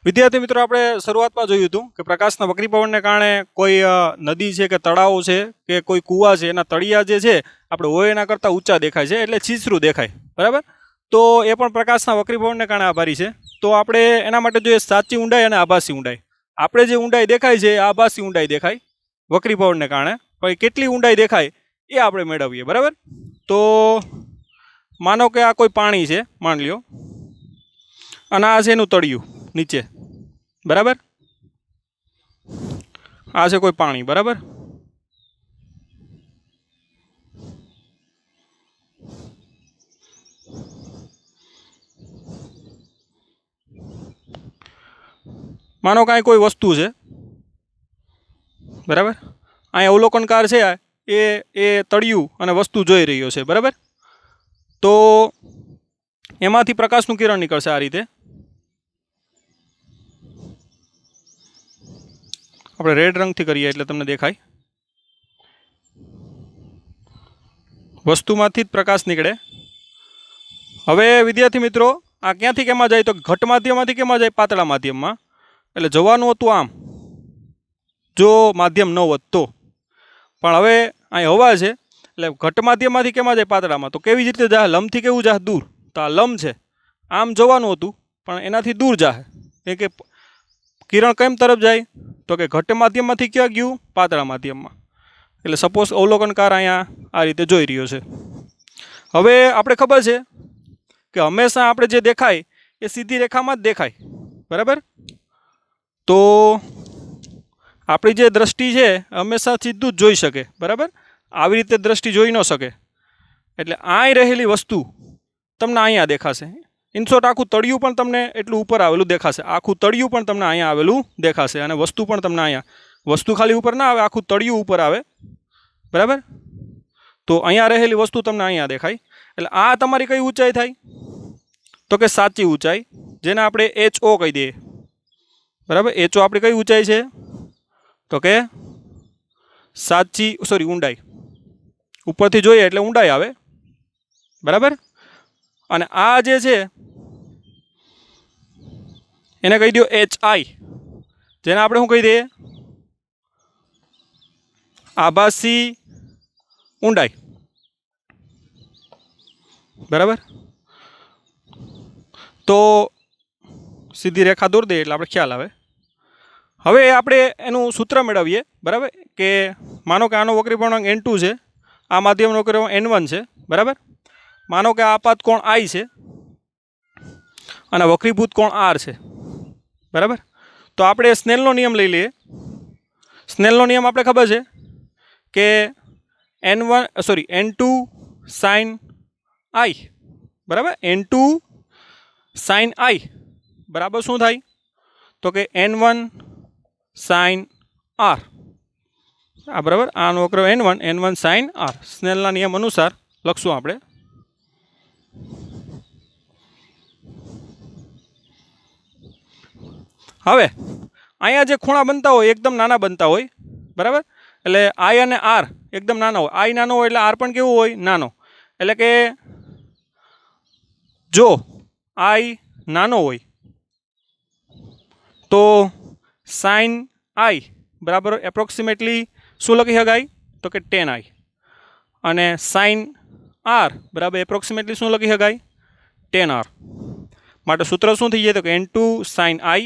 વિદ્યાર્થી મિત્રો, આપણે શરૂઆતમાં જોયું હતું કે પ્રકાશના વક્રીભવનને કારણે કોઈ નદી છે કે તળાવ છે કે કોઈ કૂવા છે એના તળિયા જે છે આપણે હોય એના કરતાં ઊંચા દેખાય છે, એટલે છીછરું દેખાય, બરાબર. તો એ પણ પ્રકાશના વક્રીભવનને કારણે આભારી છે. તો આપણે એના માટે જોઈએ સાચી ઊંડાઈ અને આભાસી ઊંડાઈ. આપણે જે ઊંડાઈ દેખાય છે એ આભાસી ઊંડાઈ દેખાય વક્રીભવનને કારણે, પણ કેટલી ઊંડાઈ દેખાય એ આપણે મેળવીએ, બરાબર. તો માનો કે આ કોઈ પાણી છે, માન લ્યો, અને આ છે એનું તળિયું નીચે, બરાબર. આ છે કોઈ પાણી, બરાબર. માનો કાંઈ કોઈ વસ્તુ છે, બરાબર. અહીંયા અવલોકનકાર છે એ તળિયું અને વસ્તુ જોઈ રહ્યો છે, બરાબર. તો એમાંથી પ્રકાશનું કિરણ નીકળશે આ રીતે. આપણે રેડ રંગથી કરીએ એટલે તમને દેખાય. વસ્તુમાંથી જ પ્રકાશ નીકળે. હવે વિદ્યાર્થી મિત્રો, આ ક્યાંથી કેમાં જાય? તો ઘટ માધ્યમમાંથી કેમાં જાય? પાતળા માધ્યમમાં. એટલે જવાનું હતું આમ, જો માધ્યમ ન હોત તો. પણ હવે અહીં હવા છે એટલે ઘટ માધ્યમમાંથી કેમાં જાય? પાતળામાં. તો કેવી રીતે જાય? લંબથી કેવું જાય? દૂર. તો આ લંબ છે, આમ જવાનું હતું પણ એનાથી દૂર જાય. કે કિરણ કેમ તરફ જાય? તો કે ઘટ માધ્યમમાંથી ક્યાં ગયું? પાતળા માધ્યમમાં. એટલે સપોઝ અવલોકનકાર અહીંયા આ રીતે જોઈ રહ્યો છે. હવે આપણે ખબર છે કે હંમેશા આપણે જે દેખાય એ સીધી રેખામાં જ દેખાય, બરાબર. તો આપણી જે દ્રષ્ટિ છે હંમેશા સીધું જ જોઈ શકે, બરાબર. આવી રીતે દ્રષ્ટિ જોઈ ન શકે. એટલે અહીં રહેલી વસ્તુ તમને અહીંયા દેખાશે. ઇનશોર્ટ આખું તળિયું પણ તમને એટલું ઉપર આવેલું દેખાશે. આખું તળિયું પણ તમને અહીંયા આવેલું દેખાશે. અને વસ્તુ પણ તમને અહીંયા, વસ્તુ ખાલી ઉપર ના આવે, આખું તળિયું ઉપર આવે, બરાબર. તો અહીંયા રહેલી વસ્તુ તમને અહીંયા દેખાય. એટલે આ તમારી કઈ ઊંચાઈ થાય? તો કે સાચી ઊંચાઈ, જેને આપણે HO કહી દઈએ, બરાબર. HO આપણી કઈ ઊંચાઈ છે? તો કે સાચી, ઊંડાઈ. ઉપરથી જોઈએ એટલે ઊંડાઈ આવે, બરાબર. અને આ જે છે એને કહી દો HI, જેને આપણે શું કહી દઈએ? આભાસી ઊંડાઈ, બરાબર. તો સીધી રેખા દોરી દઈએ એટલે આપણે ખ્યાલ આવે. હવે આપણે એનું સૂત્ર મેળવીએ, બરાબર. કે માનો કે આનો વક્રીભવનાંક N2 છે, આ માધ્યમનો વક્રીભવનાંક N1 છે, બરાબર. માનો કે આપાત કોણ I છે અને વક્રીભૂત કોણ R છે, બરાબર. તો આપણે સ્નેલનો નિયમ લઈ લઈએ. સ્નેલનો નિયમ આપણે ખબર છે કે N2 sin I, બરાબર. N2 sin I બરાબર શું થાય? તો કે N1 sin R, આ બરાબર. આનો વક્ર N1 sin R. સ્નેલના નિયમ અનુસાર લખશું આપણે. હવે અહીંયા જે ખૂણા બનતા હોય એકદમ નાના બનતા હોય, બરાબર. એટલે I અને R એકદમ નાના હોય. I નાનો હોય એટલે R પણ કેવું હોય? નાનો. એટલે કે જો I નાનો હોય તો sin I બરાબર એપ્રોક્સિમેટલી શું લખી શકાય? તો કે tan I. અને sin R બરાબર એપ્રોક્સિમેટલી શું લખી શકાય? tan R. માટે સૂત્ર શું થઈ જાય? તો કે N2 sin I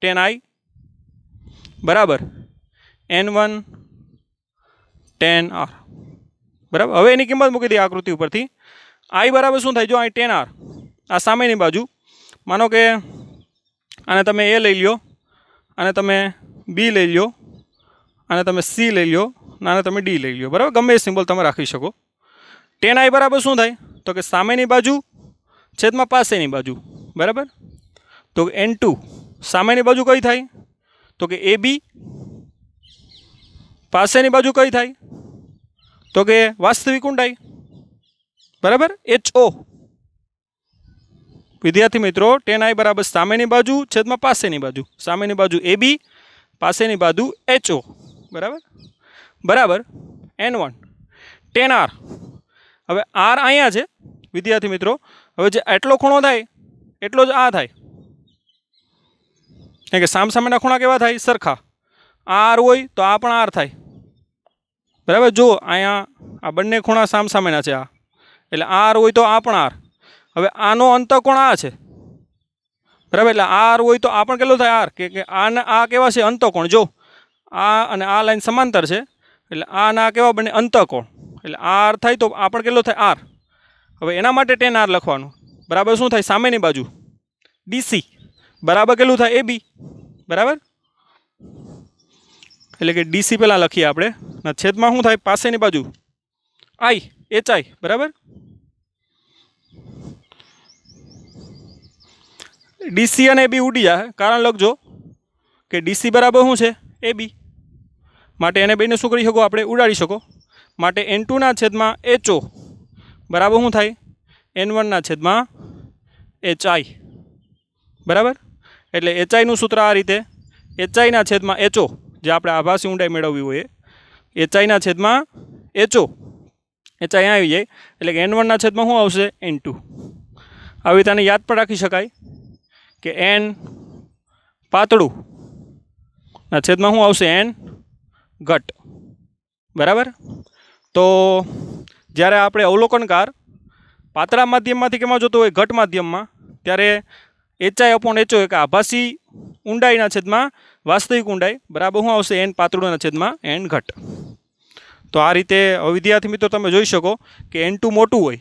tan I બરાબર N1 tan R, બરાબર. હવે એની કિંમત મૂકી દઈએ આકૃતિ ઉપરથી. I બરાબર શું થાય? જો અહીં tan R, આ સામેની બાજુ. માનો કે આને તમે A લઈ લ્યો, અને તમે B લઈ લ્યો, અને તમે C લઈ લ્યો, આને તમે D લઈ લ્યો, બરાબર. ગમે એ સિમ્બોલ તમે રાખી શકો. tan I બરાબર શું થાય? તો કે સામેની બાજુ છેદમાં પાસેની બાજુ, બરાબર. તો N2 સામેની બાજુ કઈ થાય? તો કે AB. પાસેની બાજુ કઈ થાય? તો કે વાસ્તવિક ઊંડાઈ, બરાબર. HO. વિદ્યાર્થી મિત્રો, tan I બરાબર સામેની બાજુ છેદમાં પાસેની બાજુ. સામેની બાજુ AB, પાસેની બાજુ HO, બરાબર. બરાબર N1 tan R. હવે R અહીંયા છે વિદ્યાર્થી મિત્રો. હવે જે આટલો ખૂણો થાય એટલો જ આ થાય, કેમ કે સામસામેના ખૂણા કેવા થાય? સરખા. આર હોય તો આ પણ આર થાય, બરાબર. જો અહીંયા આ બંને ખૂણા સામસામેના છે, આ એટલે આર હોય તો આ પણ આર. હવે આનો અંતકોણ આ છે, બરાબર. એટલે આર હોય તો આ પણ કેટલો થાય? આર. કે આ કેવા છે? અંતકોણ. જો આ અને આ લાઈન સમાંતર છે, એટલે આ ના કેવા બને? અંતકોણ. એટલે આર થાય તો આ પણ કેટલો થાય? આર. હવે એના માટે ટેન આર લખવાનું, બરાબર. શું થાય? સામેની બાજુ ડીસી બરાબર કેટલું થાય? AB, બરાબર. એટલે કે ડીસી પહેલાં લખીએ આપણે, છેદમાં શું થાય? પાસેની બાજુ આઈ, HI, બરાબર. ડીસી અને AB ઉડી જાય, કારણ લખજો કે ડીસી બરાબર શું છે? AB. માટે એને બેને શું કરી શકો? આપણે ઉડાડી શકો. માટે N2 ના છેદમાં HO બરાબર શું થાય? N1 ના છેદમાં HI, બરાબર. એટલે HI નું સૂત્ર આ રીતે, HI ના છેદમાં HO, જે આપણે આભાસી ઊંડાઈ મેળવવી હોય, HI ના છેદમાં HO, HI અહીંયા આવી જાય, એટલે કે N1 ના છેદમાં શું આવશે? N2. આવી રીતે આને યાદ પણ રાખી શકાય કે N પાતળું ના છેદમાં શું આવશે? N ઘટ, બરાબર. તો જ્યારે આપણે અવલોકનકાર પાતળા માધ્યમમાંથી કેમાં જોતો હોય? ઘટ માધ્યમમાં, ત્યારે HI/HO કે આભાસી ઊંડાઈના છેદમાં વાસ્તવિક ઊંડાઈ બરાબર શું આવશે? N પાતળુંના છેદમાં N ઘટ. તો આ રીતે વિદ્યાર્થી મિત્રો તમે જોઈ શકો કે N2 મોટું હોય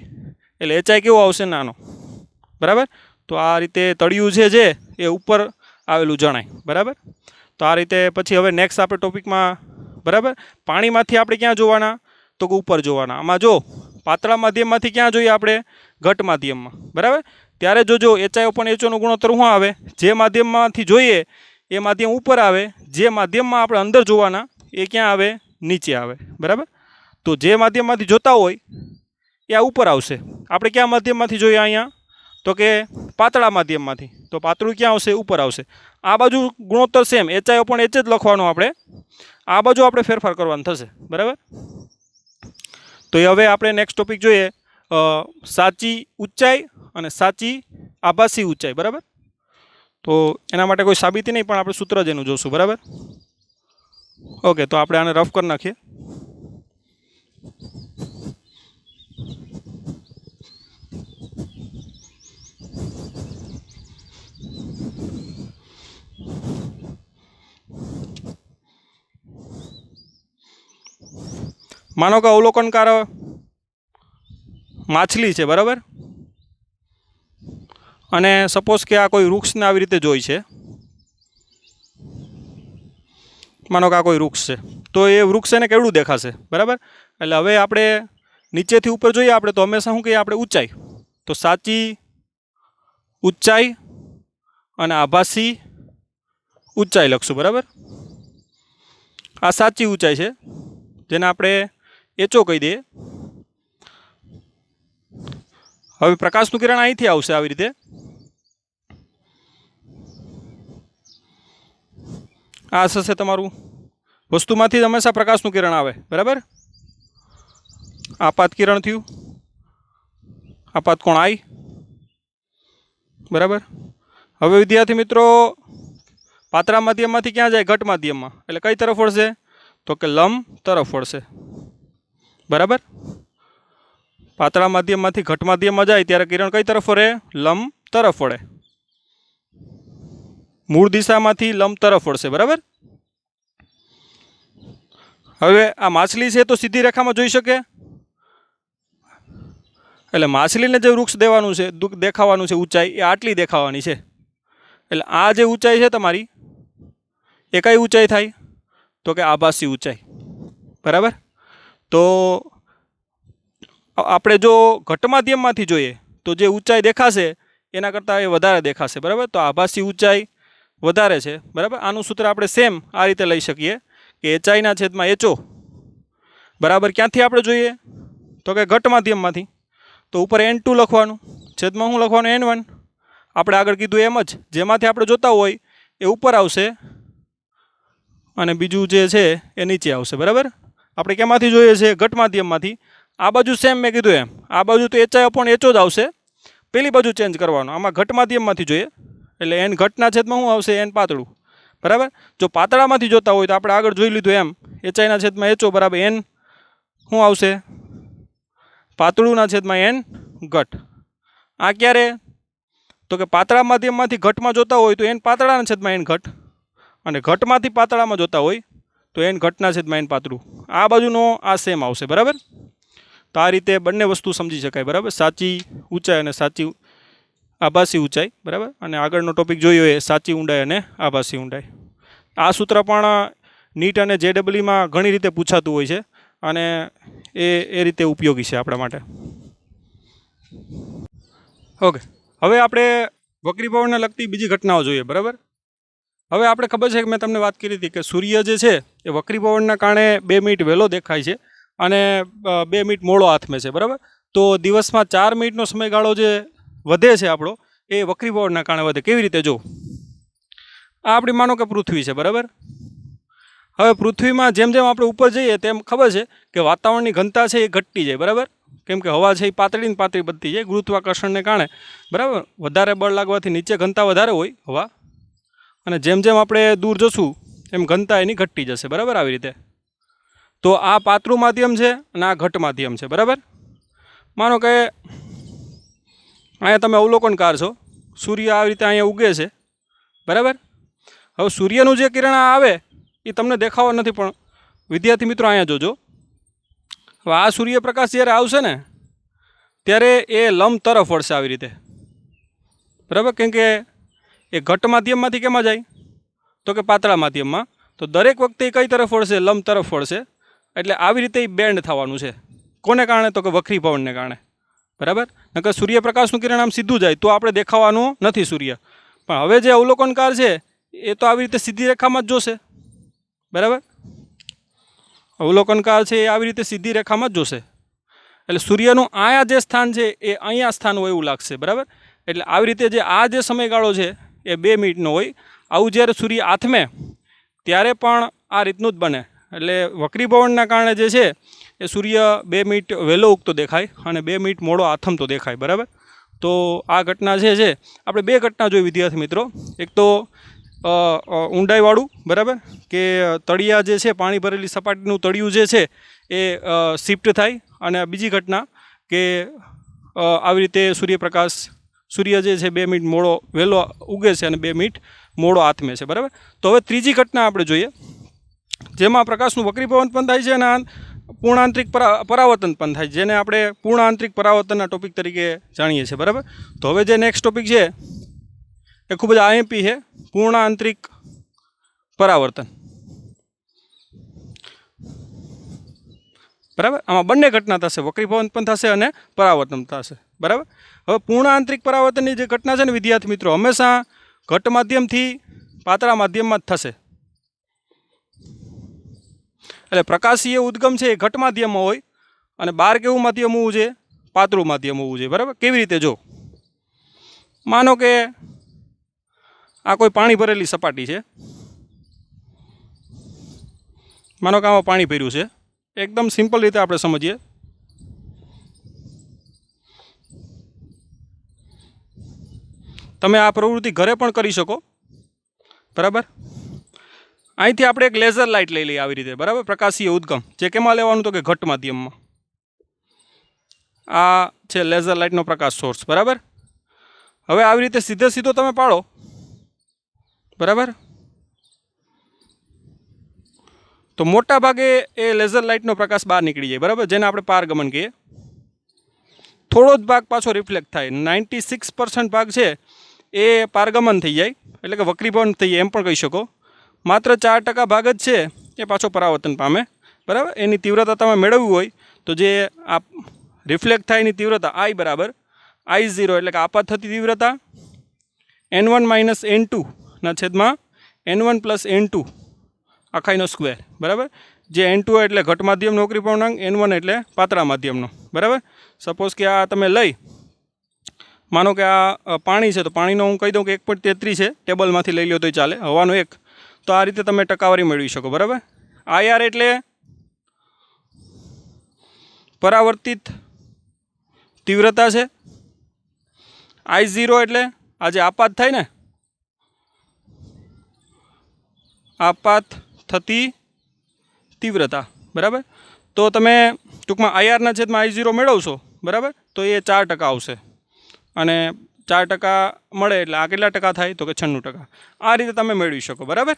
એટલે HI કેવો આવશે? નાનો, બરાબર. તો આ રીતે તળિયું જે એ ઉપર આવેલું જણાય, બરાબર. તો આ રીતે પછી હવે નેક્સ્ટ આપણે ટોપિકમાં, બરાબર, પાણીમાંથી આપણે ક્યાં જોવાના? તો કે ઉપર જોવાના. આમાં જો પાતળા માધ્યમમાંથી ક્યાં જોઈએ આપણે? ઘટ માધ્યમમાં, બરાબર. ત્યારે જોજો HI/HO નો ગુણોત્તર શું આવે? જે માધ્યમમાંથી જોઈએ એ માધ્યમ ઉપર આવે, જે માધ્યમમાં આપણે અંદર જોવાના એ ક્યાં આવે? નીચે આવે, બરાબર. તો જે માધ્યમમાંથી જોતા હોય એ આ ઉપર આવશે. આપણે ક્યાં માધ્યમમાંથી જોઈએ? અહીંયા તો કે પાતળા માધ્યમમાંથી. તો પાતળું ક્યાં આવશે? ઉપર આવશે. આ બાજુ ગુણોત્તર સેમ HI/H જ લખવાનો આપણે, આ બાજુ આપણે ફેરફાર કરવાનું થશે, બરાબર. તો એ હવે આપણે નેક્સ્ટ ટોપિક જોઈએ, સાચી ઊંચાઈ અને સાચી આભાસી ઊંચાઈ, બરાબર. તો એના માટે કોઈ સાબિતી નહીં, પણ આપણે સૂત્ર જ એનું જોશું, બરાબર. ઓકે, તો આપણે આને રફ કરી નાખીએ. માનો કે અવલોકનકાર માછલી છે, બરાબર. અને સપોઝ કે આ કોઈ વૃક્ષને આવી રીતે જોઈ છે. માનો કે આ કોઈ વૃક્ષ છે, તો એ વૃક્ષ એને કેવડું દેખાશે? બરાબર. એટલે હવે આપણે નીચેથી ઉપર જોઈએ આપણે તો હંમેશા શું કહીએ આપણે? ઊંચાઈ. તો સાચી ઊંચાઈ અને આભાસી ઊંચાઈ લખશું, બરાબર. આ સાચી ઊંચાઈ છે, જેને આપણે HO કહી દઈએ. હવે પ્રકાશનું કિરણ અહીંથી આવશે આવી રીતે. આ થશે તમારું, વસ્તુમાંથી જ હંમેશા પ્રકાશનું કિરણ આવે, બરાબર. આપાત કિરણ થયું, આપાત કોણ I, બરાબર. હવે વિદ્યાર્થી મિત્રો પાતળા માધ્યમમાંથી ક્યાં જાય? ઘટ માધ્યમમાં. એટલે કઈ તરફ વળશે? તો કે લંબ તરફ વળશે, બરાબર. પાતળા માધ્યમમાંથી ઘટ માધ્યમમાં જાય ત્યારે કિરણ કઈ તરફ વળે? લંબ તરફ વળે. મૂળ દિશામાંથી લંબ તરફ વળશે, બરાબર. હવે આ માછલી છે તો સીધી રેખામાં જોઈ શકે, એટલે માછલીને જે વૃક્ષ દેવાનું છે, દેખાવાનું છે ઊંચાઈ, એ આટલી દેખાવાની છે. એટલે આ જે ઊંચાઈ છે તમારી, એ કઈ ઊંચાઈ થાય? તો કે આભાસી ઊંચાઈ, બરાબર. તો આપણે જો ઘટ માધ્યમમાંથી જોઈએ તો જે ઊંચાઈ દેખાશે એના કરતાં એ વધારે દેખાશે, બરાબર. તો આભાસી ઊંચાઈ વધારે છે, બરાબર. આનું સૂત્ર આપણે સેમ આ રીતે લઈ શકીએ કે HI/HO બરાબર ક્યાંથી આપણે જોઈએ? તો કે ઘટ માધ્યમમાંથી. તો ઉપર N2 લખવાનું, છેદમાં શું લખવાનું? N1. આપણે આગળ કીધું એમ જ, જેમાંથી આપણે જોતા હોય એ ઉપર આવશે અને બીજું જે છે એ નીચે આવશે, બરાબર. આપણે કેમાંથી જોઈએ છે? ઘટ માધ્યમમાંથી. આ બાજુ સેમ મેં કીધું એમ, આ બાજુ તો HI/HO જ આવશે, પેલી બાજુ ચેન્જ કરવાનો. આમાં ઘટ માધ્યમમાંથી જોઈએ એટલે એન ઘટના છેદમાં શું આવશે? એન પાતળું, બરાબર. જો પાતળામાંથી જોતા હોય તો આપણે આગળ જોઈ લીધું એમ એચઆઈના છેદમાં એચઓ બરાબર એન શું આવશે? પાતળુંના છેદમાં એન ઘટ. આ ક્યારે? તો કે પાતળા માધ્યમમાંથી ઘટમાં જોતા હોય તો એન પાતળાના છેદમાં એન ઘટ, અને ઘટમાંથી પાતળામાં જોતા હોય તો એન ઘટના છેદમાં એન પાતળું. આ બાજુનો આ સેમ આવશે, બરાબર. તો આ રીતે બંને વસ્તુ સમજી શકાય, બરાબર. સાચી ઊંચાઈ અને સાચી આભાસી ઊંચાઈ, બરાબર. અને આગળનો ટોપિક જોયો એ સાચી ઊંડાઈ અને આભાસી ઊંડાઈ. આ સૂત્ર પણ નીટ અને જેડબલઈમાં ઘણી રીતે પૂછાતું હોય છે અને એ રીતે ઉપયોગી છે આપણા માટે. ઓકે, હવે આપણે વક્રીભવનને લગતી બીજી ઘટનાઓ જોઈએ, બરાબર. હવે આપણે ખબર છે કે મેં તમને વાત કરી હતી કે સૂર્ય જે છે એ વક્રીભવનના કારણે 2 મિનિટ વહેલો દેખાય છે અને 2 મિનિટ મોડો આથમે છે, બરાબર. તો દિવસમાં 4 મિનિટનો સમયગાળો જે વધે છે આપણો એ વક્રીભવનના કારણે વધે. કેવી રીતે? જો આ આપણી માનો કે પૃથ્વી છે, બરાબર. હવે પૃથ્વીમાં જેમ જેમ આપણે ઉપર જઈએ તેમ ખબર છે કે વાતાવરણની ઘનતા છે એ ઘટતી જાય, બરાબર. કેમ કે હવા છે એ પાતળી ને પાતળી બનતી જાય ગુરુત્વાકર્ષણને કારણે, બરાબર. વધારે બળ લાગવાથી નીચે ઘનતા વધારે હોય હવા, અને જેમ જેમ આપણે દૂર જશું એમ ઘનતા એની ઘટતી જશે, બરાબર. આવી રીતે. તો આ પાતળું માધ્યમ છે અને આ ઘટ માધ્યમ છે, બરાબર. માનો કે અહીંયા તમે અવલોકનકાર છો, સૂર્ય આવી રીતે અહીંયા ઉગે છે, બરાબર. હવે સૂર્યનું જે કિરણ આવે એ તમને દેખાવા નથી, પણ વિદ્યાર્થી મિત્રો અહીંયા જોજો. હવે આ સૂર્યપ્રકાશ જ્યારે આવશે ને ત્યારે એ લંબ તરફ વળશે આવી રીતે, બરાબર. કેમ કે એ ઘટ માધ્યમમાંથી કેમાં જાય? તો કે પાતળા માધ્યમમાં. તો દરેક વખતે કઈ તરફ વળશે? લંબ તરફ વળશે. એટલે આવી રીતે એ બેન્ડ થવાનું છે. કોને કારણે? તો કે વક્રીભવનને કારણે, બરાબર. નકર સૂર્યપ્રકાશનું કિરણ આમ સીધું જાય તો આપણે દેખાવાનું નથી સૂર્ય. પણ હવે જે અવલોકનકાર છે એ તો આવી રીતે સીધી રેખામાં જ જોશે, બરાબર. અવલોકનકાર છે એ આવી રીતે સીધી રેખામાં જ જોશે. એટલે સૂર્યનું આયા જે સ્થાન છે એ અહીંયા સ્થાન હોય એવું લાગશે, બરાબર. એટલે આવી રીતે જે આ જે સમયગાળો છે એ 2 મિનિટનો હોય. આવું જ્યારે સૂર્ય આથમે ત્યારે પણ આ રીતનું જ બને. એટલે વક્રીભવનના કારણે જે છે એ સૂર્ય 2 મિનિટ વહેલો ઉગતો દેખાય અને 2 મિનિટ મોડો આથમતો દેખાય, બરાબર. તો આ ઘટના છે આપણે 2 ઘટના જોઈ વિદ્યાર્થી મિત્રો. એક તો ઊંડાઈવાળું, બરાબર, કે તળિયા જે છે પાણી ભરેલી સપાટીનું તળિયું જે છે એ શિફ્ટ થાય, અને બીજી ઘટના કે આવી રીતે સૂર્ય જે છે 2 મિનિટ મોડો વહેલો ઉગે છે અને 2 મિનિટ મોડો આથમે છે, બરાબર. તો હવે ત્રીજી ઘટના આપણે જોઈએ જેમાં પ્રકાશનું વક્રીભવન પણ થાય છે અને પૂર્ણાંતરિક પરાવર્તન પણ થાય, જેને આપણે પૂર્ણાંતરિક પરાવર્તનના ટોપિક તરીકે જાણીએ છીએ, બરાબર. તો હવે જે નેક્સ્ટ ટોપિક છે એ ખૂબ જ આઈએમપી છે, પૂર્ણાંતરિક પરાવર્તન, બરાબર. આમાં બંને ઘટના થશે, વક્રીભવન પણ થશે અને પરાવર્તન થશે, બરાબર. હવે પૂર્ણાંતરિક પરાવર્તનની જે ઘટના છે ને વિદ્યાર્થી મિત્રો હંમેશા ઘટ માધ્યમથી પાતળા માધ્યમમાં જ થશે. એટલે પ્રકાશીય ઉદ્ગમ છે એ ઘટ માધ્યમમાં હોય અને બહાર કેવું માધ્યમ હોવું છે? પાતળું માધ્યમ હોવું જોઈએ, બરાબર. કેવી રીતે? જો માનો કે આ કોઈ પાણી ભરેલી સપાટી છે, માનો કે આમાં પાણી ભર્યું છે. એકદમ સિમ્પલ રીતે આપણે સમજીએ. તમે આ પ્રવૃત્તિ ઘરે પણ કરી શકો, બરાબર. અહીંથી આપણે એક લેઝર લાઇટ લઈ લઈએ આવી રીતે, બરાબર. પ્રકાશીય ઉદ્ગમ જે કેમાં લેવાનું? તો કે ઘટ માધ્યમમાં. આ છે લેઝર લાઇટનો પ્રકાશ સોર્સ, બરાબર. હવે આવી રીતે સીધો તમે પાડો, બરાબર. તો મોટા ભાગે એ લેઝર લાઇટનો પ્રકાશ બહાર નીકળી જાય, બરાબર, જેને આપણે પારગમન કહીએ. થોડો જ ભાગ પાછો રિફ્લેક્ટ થાય. 96% ભાગ છે એ પારગમન થઈ જાય, એટલે કે વક્રીભવન થઈ જાય એમ પણ કહી શકો. માત્ર 4% ભાગ જ છે એ પાછો પરાવર્તન પામે, બરાબર. એની તીવ્રતા તમે મેળવવી હોય તો જે આ રિફ્લેક્ટ થાય એની તીવ્રતા I બરાબર I0, એટલે કે આપાત થતી તીવ્રતા n1 - n2 ના છેદમાં n1 + n2 આખાઈનો સ્ક્વેર, બરાબર. જે n2 એટલે ઘટ માધ્યમનો વક્રીભવનાંક, n1 એટલે પાતળા માધ્યમનો, બરાબર. સપોઝ કે આ તમે લઈ માનો કે આ પાણી છે તો પાણીનો હું કહી દઉં કે 1.33 છે, ટેબલમાંથી લઈ લો તો ચાલે, હવાનો 1. તો આ રીતે તમે ટકાવારી મેળવી શકો, બરાબર. IR એટલે પરાવર્તિત તીવ્રતા છે, I0 એટલે આ જે આપાત થાય ને આપાત થતી તીવ્રતા, બરાબર. તો તમે ટૂંકમાં IR છેદમાં I0 મેળવશો, બરાબર, તો એ 4% આવશે. અને 4% મળે એટલે આ કેટલા ટકા થાય? તો કે 96%. આ રીતે તમે મેળવી શકો, બરાબર.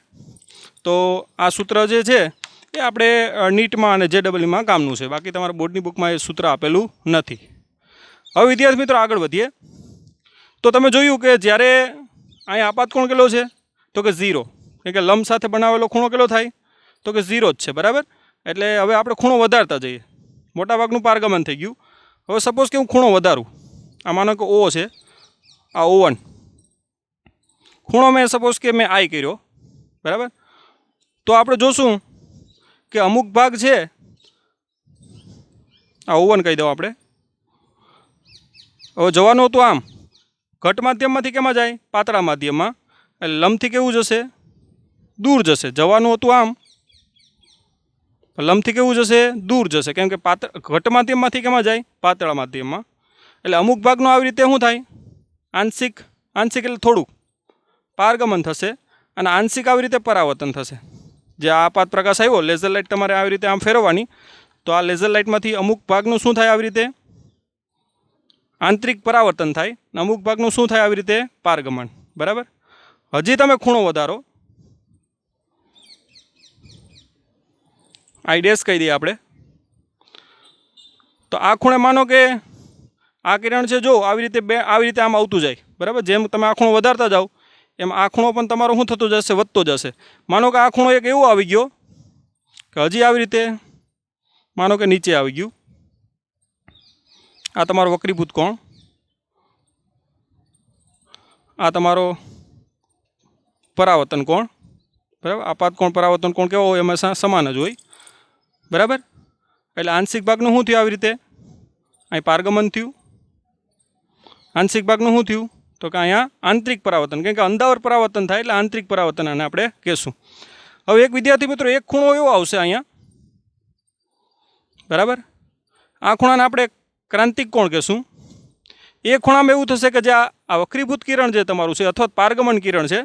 તો આ સૂત્ર જે છે એ આપણે નીટમાં અને JEEમાં કામનું છે, બાકી તમારા બોર્ડની બુકમાં એ સૂત્ર આપેલું નથી. હવે વિદ્યાર્થી મિત્રો આગળ વધીએ. તો તમે જોયું કે જ્યારે અહીંયા આપાત કોણ કેટલો છે? તો કે 0, કારણ કે લંબ સાથે બનાવેલો ખૂણો કેટલો થાય? તો કે 0 જ છે, બરાબર. એટલે હવે આપણે ખૂણો વધારતા જઈએ. મોટાભાગનું પારગમન થઈ ગયું. હવે સપોઝ કે હું ખૂણો વધારું, આ માનો કે O છે, આ O1 ખૂણો મેં સપોઝ કે મેં I કર્યો, બરાબર. તો આપણે જોશું કે અમુક ભાગ છે, આ O1 કહી દઉં આપણે. હવે જવાનું હતું આમ, ઘટ માધ્યમમાંથી કેમાં જાય? પાતળા માધ્યમમાં. એટલે લંબથી કેવું જશે? દૂર જશે. જવાનું હતું આમ, લંબથી કેવું જશે? દૂર જશે, કેમ કે ઘટ માધ્યમમાંથી કેમાં જાય? પાતળા માધ્યમમાં. એટલે અમુક ભાગનું આવી રીતે શું થાય? આંશિક એટલે થોડુંક પારગમન થશે, અને આંશિક આવી રીતે પરાવર્તન થશે. જે આપાત પ્રકાશ આવ્યો, લેઝર લાઇટ તમારે આવી રીતે આમ ફેરવવાની, તો આ લેઝર લાઇટમાંથી અમુક ભાગનું શું થાય? આવી રીતે આંતરિક પરાવર્તન થાય, અને અમુક ભાગનું શું થાય? આવી રીતે પારગમન, બરાબર. હજી તમે ખૂણો વધારો, I ડેશ કહી દઈએ આપણે. તો આ ખૂણે માનો કે આ કિરણ છે, જો આવી રીતે આમ આવતું જાય, બરાબર. જેમ તમે આ ખૂણો વધારતા જાઓ એમ આ ખૂણો પણ તમારો શું થતો જશે? વધતો જશે. માનો કે આ ખૂણો એક એવો આવી ગયો કે હજી આવી રીતે માનો કે નીચે આવી ગયું. આ તમારો વક્રીભૂત કોણ, આ તમારો પરાવર્તન કોણ, બરાબર. આપાત કોણ પરાવર્તન કોણ કેવો હોય? એમાં સમાન જ હોય, બરાબર. એટલે આંશિક ભાગનું શું થયું? આવી રીતે અહીં પારગમન થયું. આંશિક ભાગનું શું થયું? તો કે અહીંયા આંતરિક પરાવર્તન, કેમ કે અંદાવર પરાવર્તન થાય એટલે આંતરિક પરાવર્તન આને આપણે કહેશું. હવે એક વિદ્યાર્થી મિત્રો એક ખૂણો એવો આવશે અહીંયા, બરાબર. આ ખૂણાને આપણે ક્રાંતિક કોણ કહેશું. એ ખૂણામાં એવું થશે કે જે આ વક્રીભૂત કિરણ જે તમારું છે અથવા પારગમન કિરણ છે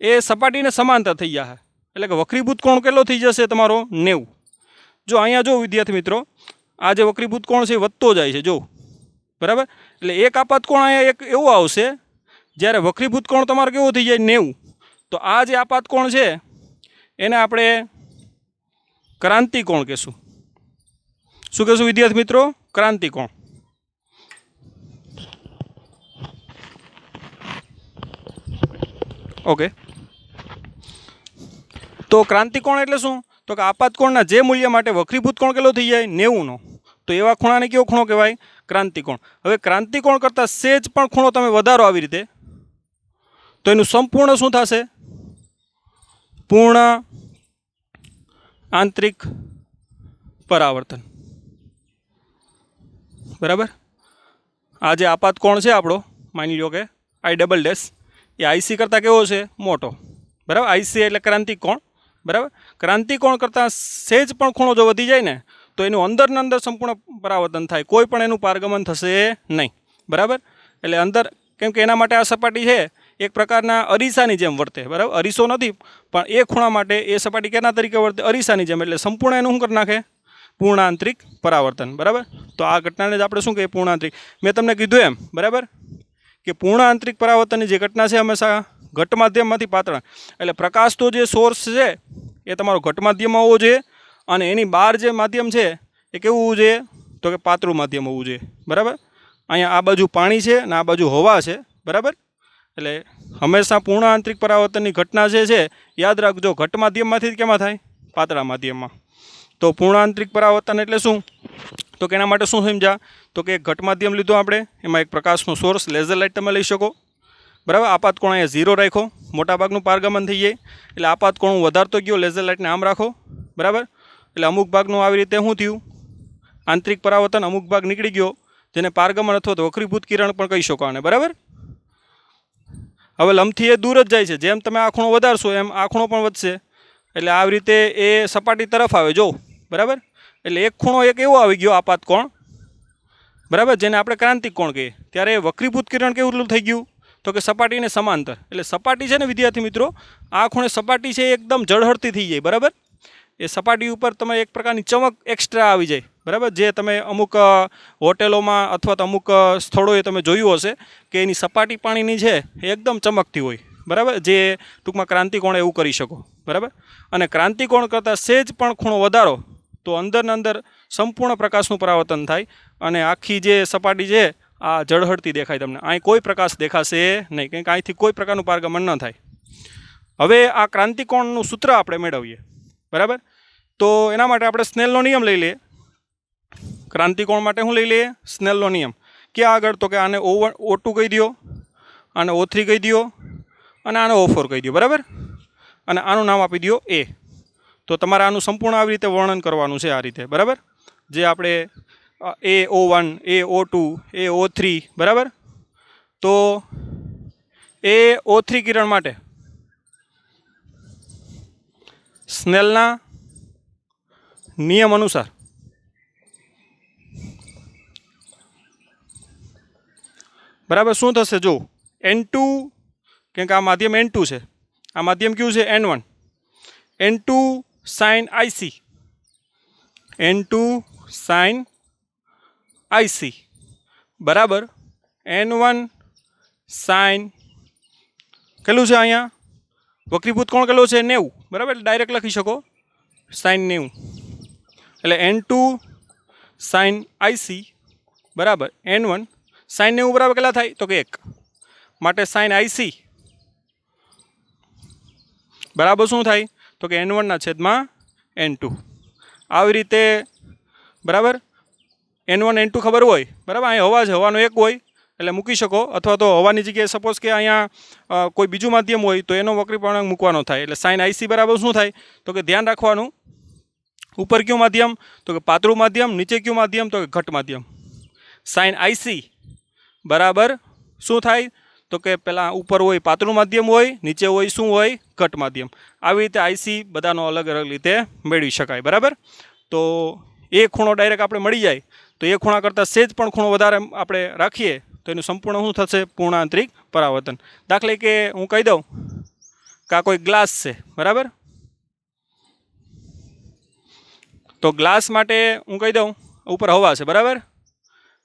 એ સપાટીને સમાંતર થઈ જશે. એટલે કે વક્રીભૂત કોણ કેટલો થઈ જશે તમારો? 90. જો અહીંયા જો વિદ્યાર્થી મિત્રો આ જે વક્રીભૂત કોણ છે એ વધતો જાય છે, જો, બરાબર. એટલે એક આપાત કોણ અહીંયા એક એવો આવશે જ્યારે વક્રીભૂત કોણ તમારો કેવો થઈ જાય? 90. તો આ જે આપાત કોણ છે એને આપણે ક્રાંતિ કોણ કહેશું. શું કહેશું વિદ્યાર્થી મિત્રો? ક્રાંતિ કોણ. ઓકે. તો ક્રાંતિ કોણ એટલે શું? તો કે આપાત કોણના જે મૂલ્ય માટે વક્રીભૂત કોણ કેટલો થઈ જાય? 90નો. તો એવા ખૂણાને કેવો ખૂણો કહેવાય? ક્રાંતિ કોણ. હવે ક્રાંતિ કોણ કરતાં સેજ પણ ખૂણો તમે વધારો આવી રીતે, તો એનું સંપૂર્ણ શું થશે? પૂર્ણ આંતરિક પરાવર્તન, બરાબર. આ જે આપાત કોણ છે આપણો, માની લો કે I double dash, A IC કરતાં કેવો છે? મોટો, બરાબર. IC એટલે ક્રાંતિક કોણ, બરાબર. ક્રાંતિક કોણ કરતાં સેજ પણ ખૂણો જો વધી જાય ને તો એનું અંદરના અંદર સંપૂર્ણ પરાવર્તન થાય, કોઈ પણ એનું પારગમન થશે નહીં, બરાબર. એટલે અંદર, કેમ કે એના માટે આ સપાટી છે એક પ્રકારના અરીસાની જેમ વર્તે, બરાબર. અરીસો નથી પણ એ ખૂણા માટે એ સપાટી કેના તરીકે વર્તે? અરીસાની જેમ. એટલે સંપૂર્ણ એનું શું કરી નાખે? પૂર્ણ આંતરિક પરાવર્તન, બરાબર. તો આ ઘટનાને જ આપણે શું કહીએ? પૂર્ણ આંતરિક. મેં તમને કીધું એમ, બરાબર, કે પૂર્ણ આંતરિક પરાવર્તનની જે ઘટના છે હંમેશા ઘટ માધ્યમમાંથી પાતળા, એટલે પ્રકાશ તો જે સોર્સ છે એ તમારો ઘટ માધ્યમમાં હોવો જોઈએ, અને એની બહાર જે માધ્યમ છે એ કેવું હોવું જોઈએ? તો કે પાતળું માધ્યમ હોવું જોઈએ, બરાબર. અહીંયા આ બાજુ પાણી છે અને આ બાજુ હવા છે, બરાબર. એટલે હંમેશા પૂર્ણ આંતરિક પરાવર્તનની ઘટના જે છે યાદ રાખજો, ઘટ માધ્યમમાંથી જ કેમાં થાય? પાતળા માધ્યમમાં. તો પૂર્ણ આંતરિક પરાવર્તન એટલે શું? તો કે એના માટે શું સમજ્યા? તો કે એક ઘટ માધ્યમ લીધો આપણે, એમાં એક પ્રકાશનો સોર્સ લેઝર લાઇટ તમે લઈ શકો, બરાબર. આપાત કોણ અહીંયા 0 રાખો, મોટાભાગનું પારગમન થઈ જાય. એટલે આપાત કોણ વધારતો ગયો, લેઝર લાઇટને આમ રાખો, બરાબર. એટલે અમુક ભાગનું આવી રીતે શું થયું? આંતરિક પરાવર્તન. અમુક ભાગ નીકળી ગયો જેને પારગમન અથવા તો વક્રીભૂત કિરણ પણ કહી શકો આને, બરાબર. હવે લંબથી એ દૂર જ જાય છે, જેમ તમે આ ખૂણો વધારશો એમ આ ખૂણો પણ વધશે. એટલે આવી રીતે એ સપાટી તરફ આવે, જો, બરાબર. એટલે એક ખૂણો એક એવો આવી ગયો આપાત કોણ, બરાબર, જેને આપણે ક્રાંતિક કોણ કહીએ. ત્યારે વક્રીભૂત કિરણ કેવું થઈ ગયું? તો તો કે સપાટીને સમાંતર. એટલે સપાટી છે ને વિદ્યાર્થી મિત્રો, આ ખૂણે સપાટી છે એકદમ ઝળહળતી થઈ જાય, બરાબર. એ સપાટી ઉપર તમે એક પ્રકારની ચમક એક્સ્ટ્રા આવી જાય, બરાબર. જે તમે અમુક હોટેલોમાં અથવા તો અમુક સ્થળોએ તમે જોયું હશે કે એની સપાટી પાણીની છે એ એકદમ ચમકતી હોય, બરાબર. જે ટૂંકમાં ક્રાંતિકોણ એવું કરી શકો, બરાબર. અને ક્રાંતિકોણ કરતાં સહેજ પણ ખૂણો વધારો તો અંદરને અંદર સંપૂર્ણ પ્રકાશનું પરાવર્તન થાય અને આખી જે સપાટી છે આ ઝળહળતી દેખાય તમને. અહીં કોઈ પ્રકાશ દેખાશે નહીં, કંઈક અહીંથી કોઈ પ્રકારનું પારગમન ન થાય. હવે આ ક્રાંતિકોણનું સૂત્ર આપણે મેળવીએ, બરાબર. તો એના માટે આપણે સ્નેલનો નિયમ લઈ લઈએ. ક્રાંતિકોણ માટે શું લઈ લઈએ? સ્નેલનો નિયમ. ક્યાં આગળ? તો કે આને O2 કહી દો, આને O3 કહી દો અને આને O4 કહી દો, બરાબર. અને આનું નામ આપી દો A. તો તમારે આનું સંપૂર્ણ આવી રીતે વર્ણન કરવાનું છે, આ રીતે, બરાબર. જે આપણે AO1, AO2, AO3, બરાબર. તો AO3 કિરણ માટે સ્નેલના નિયમ અનુસાર બરાબર શું થશે? જો N2, કેમ કે આ માધ્યમ N2 છે, આ માધ્યમ કયું છે? N1. N2 sin IC, N2 sin IC બરાબર N1 sin કેટલું છે અહીંયા? વક્રીભૂત કોણ કેટલું છે? 90, બરાબર. ડાયરેક્ટ લખી શકો sin 90. એટલે N2 sin IC બરાબર N1 sin 90 બરાબર કેટલા થાય? તો કે 1. માટે sin IC બરાબર શું થાય? તો કે N1/N2. આવી રીતે, બરાબર. N1 N2 ખબર હોય, બરાબર. અહીં હવા છે, હવાનો એક હોય એટલે મૂકી શકો, અથવા તો હવાની જગ્યાએ સપોઝ કે અહીંયા કોઈ બીજું માધ્યમ હોય તો એનો વક્રીપૂર્ણાંક મૂકવાનો થાય. એટલે sin IC બરાબર શું થાય? તો કે ધ્યાન રાખવાનું, ઉપર કયું માધ્યમ? તો કે પાતળું માધ્યમ. નીચે કયું માધ્યમ? તો કે ઘટ માધ્યમ. sin IC બરાબર શું થાય? તો કે પહેલાં ઉપર હોય પાતળું માધ્યમ હોય, નીચે હોય શું હોય? ઘટ માધ્યમ. આવી રીતે IC બધાનો અલગ અલગ રીતે મેળવી શકાય, બરાબર. તો એ ખૂણો ડાયરેક્ટ આપણે મળી જાય તો એ ખૂણા કરતાં સહેજ પણ ખૂણો વધારે આપણે રાખીએ તો એનું સંપૂર્ણ શું થશે? પૂર્ણ આંતરિક પરાવર્તન. દાખલા કે હું કહી દઉં કે આ કોઈ ગ્લાસ છે, બરાબર. તો ગ્લાસ માટે હું કહી દઉં ઉપર હવા છે, બરાબર.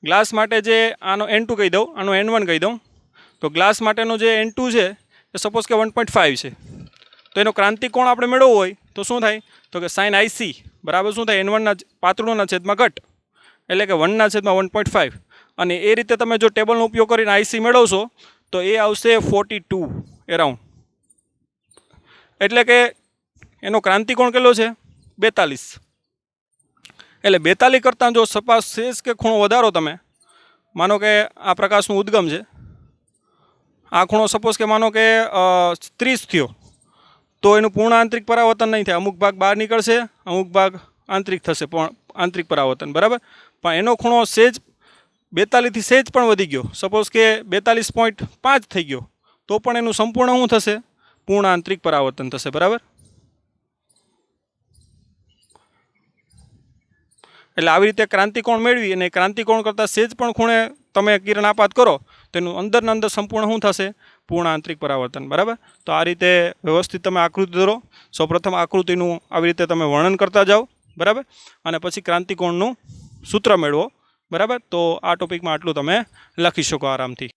ગ્લાસ માટે જે આનો N2 કહી દઉં, આનો N1 કહી દઉં. તો ગ્લાસ માટેનો જે N2 છે એ સપોઝ કે 1.5 છે. તો એનો ક્રાંતિકોણ આપણે મેળવવો હોય તો શું થાય? તો કે sin IC બરાબર શું થાય? N1 પાતળુંના છેદમાં ઘટ, એટલે કે 1/1.5. અને એ રીતે તમે જો ટેબલનો ઉપયોગ કરીને IC મેળવશો તો એ આવશે 42 એરાઉન્ડ. એટલે કે એનો ક્રાંતિકોણ કેટલો છે? 42. એટલે 42 કરતાં જો સપાસ શેષ કે ખૂણો વધારો તમે માનો કે આ પ્રકાશનું ઉદ્ગમ છે, આ ખૂણો સપોઝ કે માનો કે 30 થયો તો એનું પૂર્ણ આંતરિક પરાવર્તન નહીં થાય. અમુક ભાગ બહાર નીકળશે, અમુક ભાગ આંતરિક થશે, આંતરિક પરાવર્તન, બરાબર. પણ એનો ખૂણો સહેજ 42થી સહેજ પણ વધી ગયો, સપોઝ કે 42.5 થઈ ગયો તો પણ એનું સંપૂર્ણ શું થશે? પૂર્ણ આંતરિક પરાવર્તન થશે, બરાબર. એટલે આવી રીતે ક્રાંતિકોણ મેળવી અને ક્રાંતિકોણ કરતાં સહેજ પણ ખૂણે તમે કિરણ આપાત કરો તો એનું અંદરના અંદર સંપૂર્ણ શું થશે? પૂર્ણ આંતરિક પરાવર્તન, બરાબર. તો આ રીતે વ્યવસ્થિત તમે આકૃતિ દોરો. સૌપ્રથમ આકૃતિનું આવી રીતે તમે વર્ણન કરતા જાઓ, બરાબર. અને પછી ક્રાંતિકોણનું સૂત્ર મેળવો, બરાબર. તો આ ટોપિકમાં આટલું તમે લખી શકો આરામથી.